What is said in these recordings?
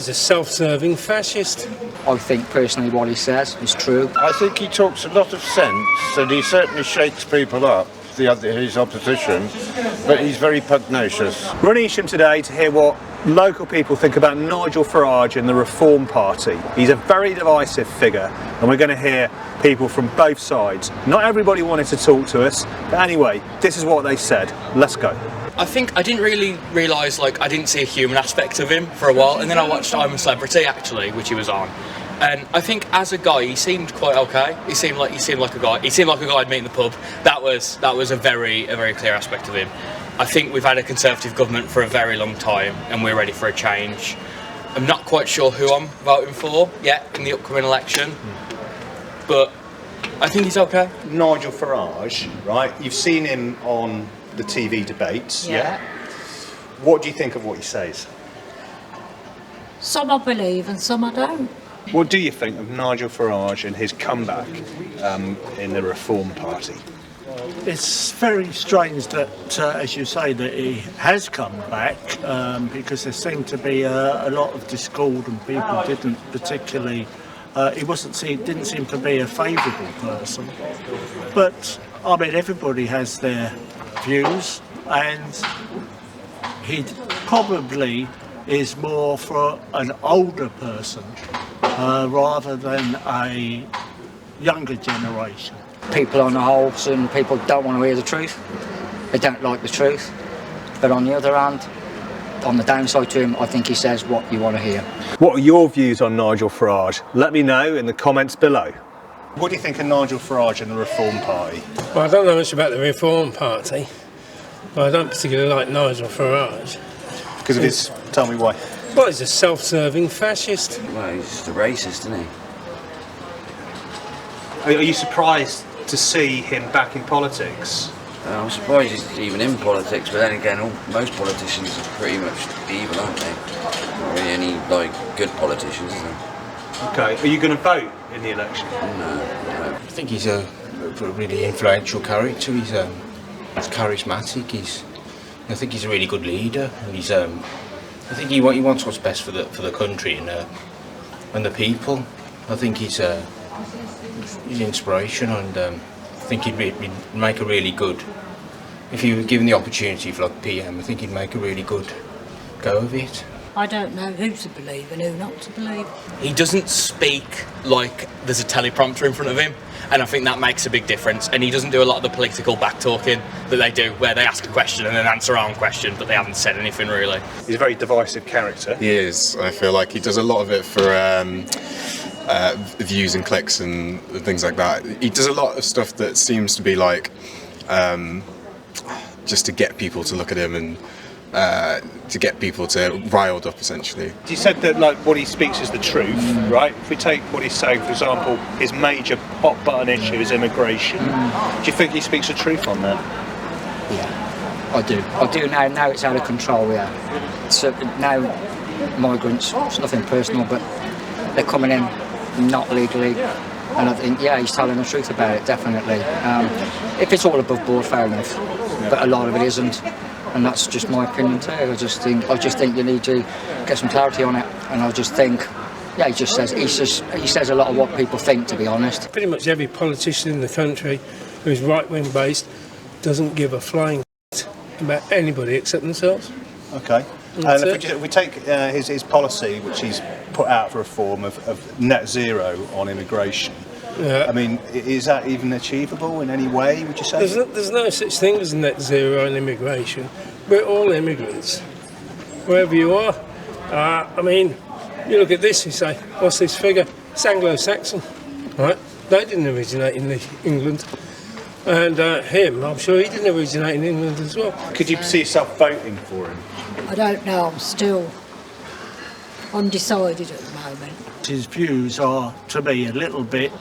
He's a self-serving fascist. I think personally what he says is true. I think he talks a lot of sense and he certainly shakes people up, his opposition, but he's very pugnacious. We're in Evesham today to hear what local people think about Nigel Farage and the Reform Party. He's a very divisive figure and we're going to hear people from both sides. Not everybody wanted to talk to us, but anyway, this is what they said. Let's go. I think I didn't really realise, I didn't see a human aspect of him for a while, and then I watched I'm a Celebrity, actually, which he was on. And I think as a guy, he seemed quite okay. He seemed like a guy. He seemed like a guy I'd meet in the pub. That was a very clear aspect of him. I think we've had a Conservative government for a very long time, and we're ready for a change. I'm not quite sure who I'm voting for yet in the upcoming election, but I think he's okay. Nigel Farage, right? You've seen him on the TV debates, yeah? What do you think of what he says? Some I believe and some I don't. What do you think of Nigel Farage and his comeback in the Reform Party? It's very strange that, as you say, that he has come back because there seemed to be a lot of discord and people didn't particularly. He didn't seem to be a favourable person. But I mean, everybody has their views, and he probably is more for an older person rather than a younger generation. People on the whole, some people don't want to hear the truth. They don't like the truth. But on the other hand, on the downside to him, I think he says what you want to hear. What are your views on Nigel Farage? Let me know in the comments below. What do you think of Nigel Farage and the Reform Party? Well, I don't know much about the Reform Party, but I don't particularly like Nigel Farage. Because of his... Tell me why. Well, he's a self-serving fascist. Well, he's just a racist, isn't he? Are you surprised to see him back in politics? I'm surprised he's even in politics, but then again, most politicians are pretty much evil, aren't they? Not really any, good politicians, is there? Okay, are you going to vote in the election? No. I think he's a really influential character. He's charismatic. I think he's a really good leader, and I think he wants what's best for the country and the people. I think he's inspirational, and I think he'd make a really good. If he were given the opportunity for PM, I think he'd make a really good go of it. I don't know who to believe and who not to believe. He doesn't speak like there's a teleprompter in front of him, and I think that makes a big difference. And he doesn't do a lot of the political back-talking that they do, where they ask a question and then answer our own question, but they haven't said anything really. He's a very divisive character. He is. I feel like he does a lot of it for views and clicks and things like that. He does a lot of stuff that seems to be just to get people to look at him and to get people to riled up, essentially. You said that what he speaks is the truth, right? If we take what he's saying, for example, his major hot button issue is immigration. Do you think he speaks the truth on that? Yeah, I do. I do now. Now it's out of control, yeah. So now migrants, it's nothing personal, but they're coming in not legally. And I think, yeah, he's telling the truth about it, definitely. If it's all above board, fair enough. But a lot of it isn't. And that's just my opinion too. I just think you need to get some clarity on it. And I just think, yeah, he says a lot of what people think, to be honest. Pretty much every politician in the country who's right-wing based doesn't give a flying about anybody except themselves. Okay. And if we take his policy, which he's put out for reform of net zero on immigration, yeah. I mean, is that even achievable in any way, would you say? There's no such thing as net zero on immigration. We're all immigrants, wherever you are. I mean, you look at this, you say, what's this figure? It's Anglo-Saxon, right? They didn't originate in England. And him, I'm sure he didn't originate in England as well. Could you see yourself voting for him? I don't know, I'm still undecided at the moment. His views are, to me, a little bit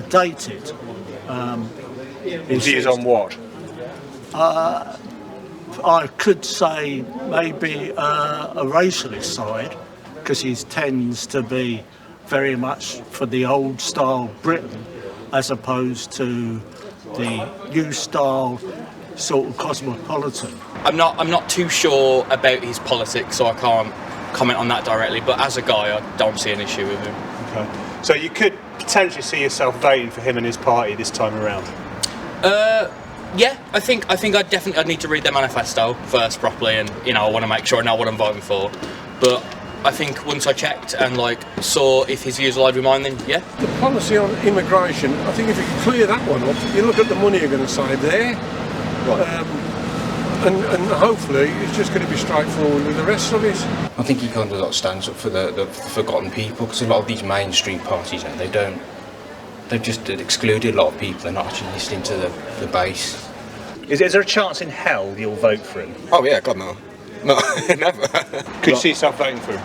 dated. His views on what? I could say maybe a racialist side, because he tends to be very much for the old style Britain, as opposed to the new style sort of cosmopolitan. I'm not too sure about his politics, so I can't comment on that directly. But as a guy, I don't see an issue with him. Okay. So you could potentially see yourself voting for him and his party this time around? Yeah, I think I'd need to read their manifesto first properly, and I want to make sure I know what I'm voting for. But I think once I checked and saw if his views aligned with mine, then yeah. The policy on immigration, I think if you can clear that one up, you look at the money you're going to save there, Right. and hopefully it's just going to be straightforward with the rest of it. I think he kind of stands up for the forgotten people, because a lot of these mainstream parties now, they've just excluded a lot of people. They're not actually listening to the base. Is there a chance in hell you'll vote for him? Oh yeah, God no. No, never. Could you see yourself voting for him?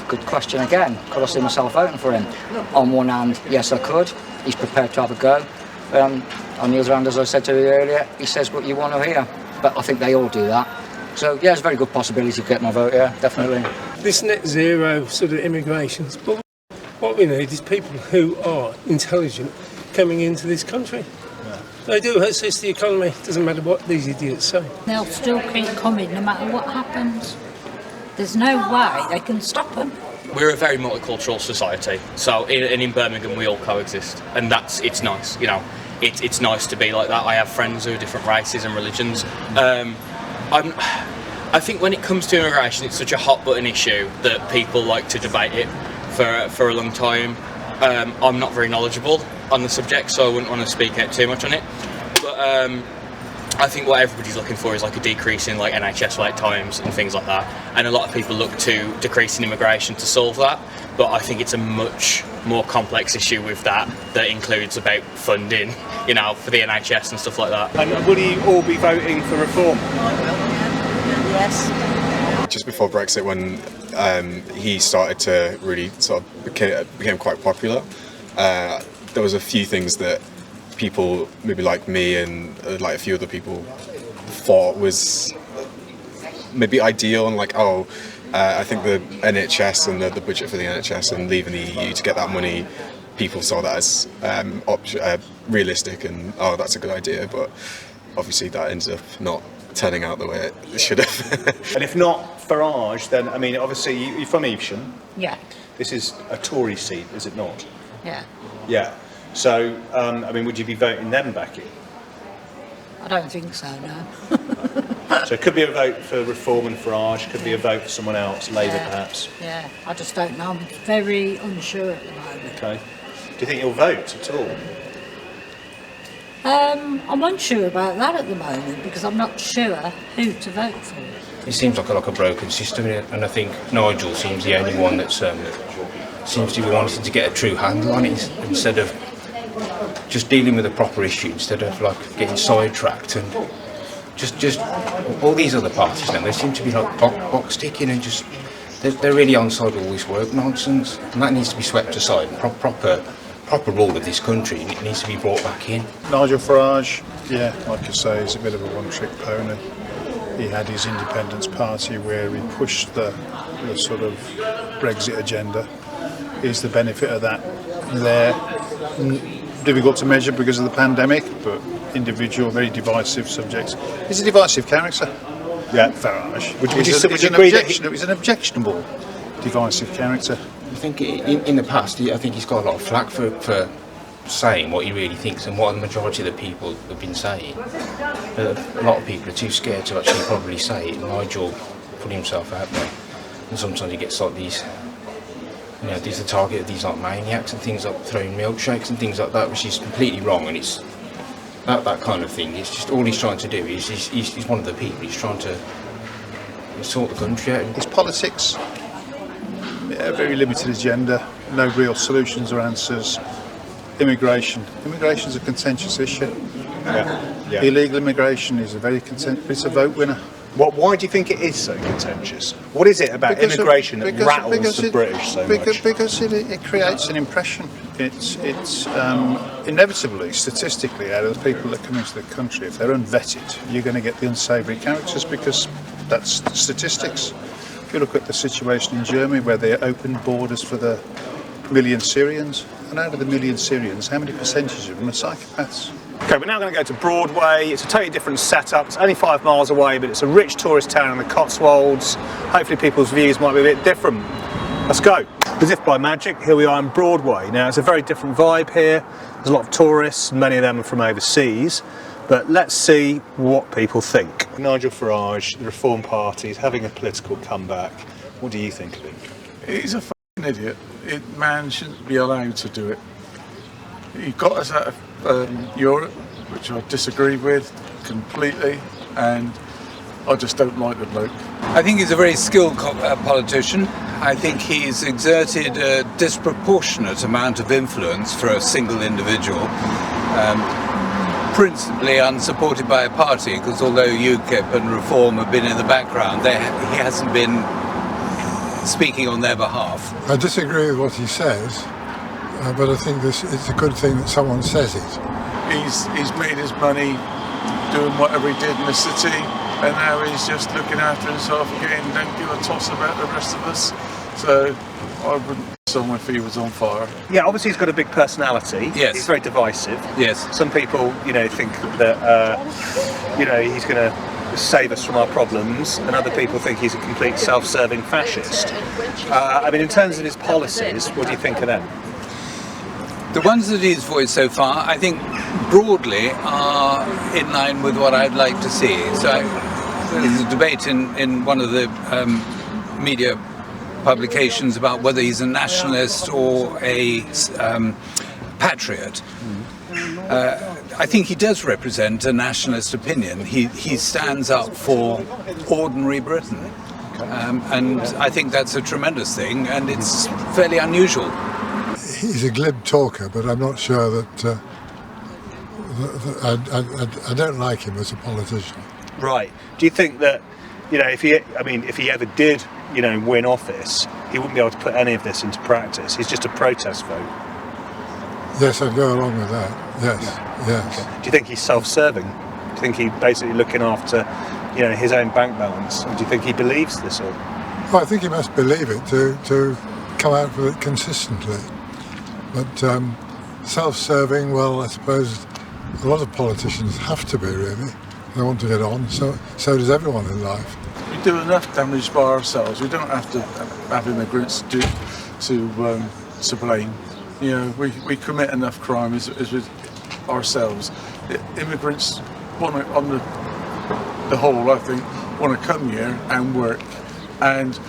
Good question again. Could I see myself voting for him? On one hand, yes, I could. He's prepared to have a go. On the other hand, as I said to you earlier, he says what you want to hear. But I think they all do that. So, yeah, there's a very good possibility to get my vote, yeah, definitely. This net zero sort of immigrations, but what we need is people who are intelligent coming into this country. They do assist the economy, doesn't matter what these idiots say. They'll still keep coming no matter what happens. There's no way they can stop them. We're a very multicultural society, so in Birmingham we all coexist, and it's nice. It's nice to be like that. I have friends who are different races and religions. I think when it comes to immigration, it's such a hot button issue that people like to debate it for a long time. I'm not very knowledgeable on the subject, so I wouldn't want to speak out too much on it. But I think what everybody's looking for is a decrease in NHS wait times and things like that. And a lot of people look to decreasing immigration to solve that. But I think it's a much more complex issue with that includes about funding, for the NHS and stuff like that. And will you all be voting for reform? Yes. Just before Brexit, when he started to really sort of became quite popular, there was a few things that people, maybe like me and a few other people, thought was maybe ideal, and I think the NHS and the budget for the NHS and leaving the EU to get that money, people saw that as realistic and that's a good idea, but obviously that ends up not turning out the way it should have. And if not Farage, then obviously you're from Evesham. Yeah. This is a Tory seat, is it not? Yeah. Yeah. So, would you be voting them back in? I don't think so, no. So it could be a vote for Reform and Farage, could be a vote for someone else, Labour perhaps. Yeah, I just don't know. I'm very unsure at the moment. Okay. Do you think you'll vote at all? I'm unsure about that at the moment because I'm not sure who to vote for. It seems like a broken system, and I think Nigel seems the only one that seems to be wanting to get a true handle on it instead of just dealing with a proper issue, instead of getting sidetracked and just all these other parties now, they seem to be box ticking and just they're really on side of all this woke nonsense, and that needs to be swept aside. Proper rule of this country, it needs to be brought back in. Nigel Farage, yeah, like you say, he's a bit of a one-trick pony. He had his independence party where he pushed the sort of Brexit agenda. Is the benefit of that there? Difficult to measure because of the pandemic, but individual, very divisive subjects. He's a divisive character. Yeah, Farage. Would you agree that he's an objectionable, divisive character? I think in the past, I think he's got a lot of flack for saying what he really thinks and what the majority of the people have been saying. A lot of people are too scared to actually probably say it. Nigel put himself out there, and sometimes he gets these. He's the target of these maniacs and things like throwing milkshakes and things like that, which is completely wrong. And it's that kind of thing. It's just all he's trying to do is he's one of the people. He's trying to sort the country out. His politics, very limited agenda, no real solutions or answers. Immigration's a contentious issue. Yeah. Illegal immigration is a very contentious. It's a vote winner. Why do you think it is so contentious? What is it about immigration that rattles the British so much? Because it creates an impression. It's inevitably, statistically, out of the people that come into the country, if they're unvetted, you're going to get the unsavoury characters because that's the statistics. If you look at the situation in Germany where they opened borders for the 1 million Syrians, and out of the 1 million Syrians, how many percentage of them are psychopaths? Okay, we're now going to go to Broadway. It's a totally different setup. It's only 5 miles away, but it's a rich tourist town in the Cotswolds. Hopefully people's views might be a bit different. Let's go. As if by magic, here we are in Broadway. Now, it's a very different vibe here. There's a lot of tourists, and many of them are from overseas. But let's see what people think. Nigel Farage, the Reform Party, is having a political comeback. What do you think of him? He's a f***ing idiot. Man shouldn't be allowed to do it. He got us out of Europe, which I disagree with completely, and I just don't like the bloke. I think he's a very skilled politician. I think he's exerted a disproportionate amount of influence for a single individual, principally unsupported by a party, because although UKIP and Reform have been in the background, he hasn't been speaking on their behalf. I disagree with what he says, but I think it's a good thing that someone says it. He's made his money doing whatever he did in the city, and now he's just looking after himself again, don't give a toss about the rest of us. So I wouldn't be someone if he was on fire. Yeah, obviously he's got a big personality. Yes. He's very divisive. Yes. Some people, think that, he's going to save us from our problems, and other people think he's a complete self-serving fascist. In terms of his policies, what do you think of them? The ones that he's voiced so far, I think, broadly are in line with what I'd like to see. So there's a debate in one of the media publications about whether he's a nationalist or a patriot. I think he does represent a nationalist opinion. He stands up for ordinary Britain. And I think that's a tremendous thing, and it's fairly unusual. He's a glib talker, but I'm not sure that I don't like him as a politician. Right. Do you think that, if he ever did, win office, he wouldn't be able to put any of this into practice? He's just a protest vote. Yes, I'd go along with that. Yes, yes. Okay. Do you think he's self-serving? Do you think he's basically looking after, his own bank balance? Or do you think he believes this all? Well, I think he must believe it to come out with it consistently. But self-serving, well, I suppose a lot of politicians have to be, really. They want to get on, so does everyone in life. We do enough damage by ourselves. We don't have to have immigrants to blame. We commit enough crime as with ourselves. Immigrants want to, on the whole, I think, want to come here and work. And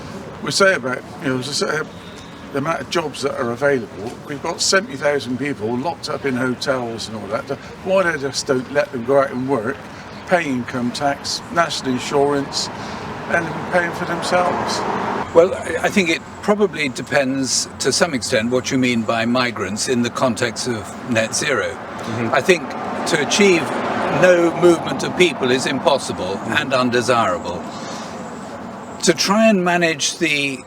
we say about, the amount of jobs that are available. We've got 70,000 people locked up in hotels and all that. Why they just don't let them go out and work, pay income tax, national insurance, and paying for themselves? Well, I think it probably depends to some extent what you mean by migrants in the context of net zero. Mm-hmm. I think to achieve no movement of people is impossible and undesirable. To try and manage the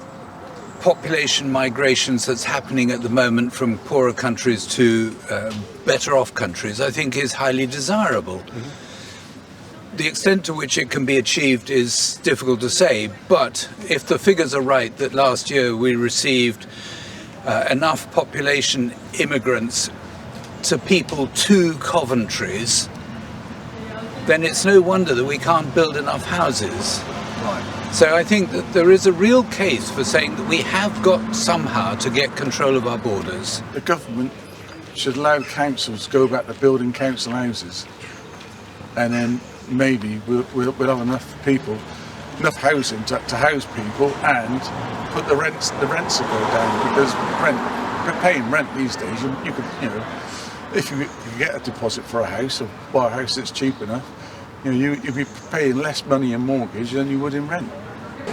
population migrations that's happening at the moment from poorer countries to better off countries, I think is highly desirable. Mm-hmm. The extent to which it can be achieved is difficult to say, but if the figures are right that last year we received enough population immigrants to people 2 Coventries, then it's no wonder that we can't build enough houses. Right. So I think that there is a real case for saying that we have got somehow to get control of our borders. The government should allow councils to go back to building council houses, and then maybe we'll have enough people, enough housing to house people, and put the rents will go down, because paying rent these days, you could, if you get a deposit for a house or buy a house that's cheap enough, you'd be paying less money in mortgage than you would in rent.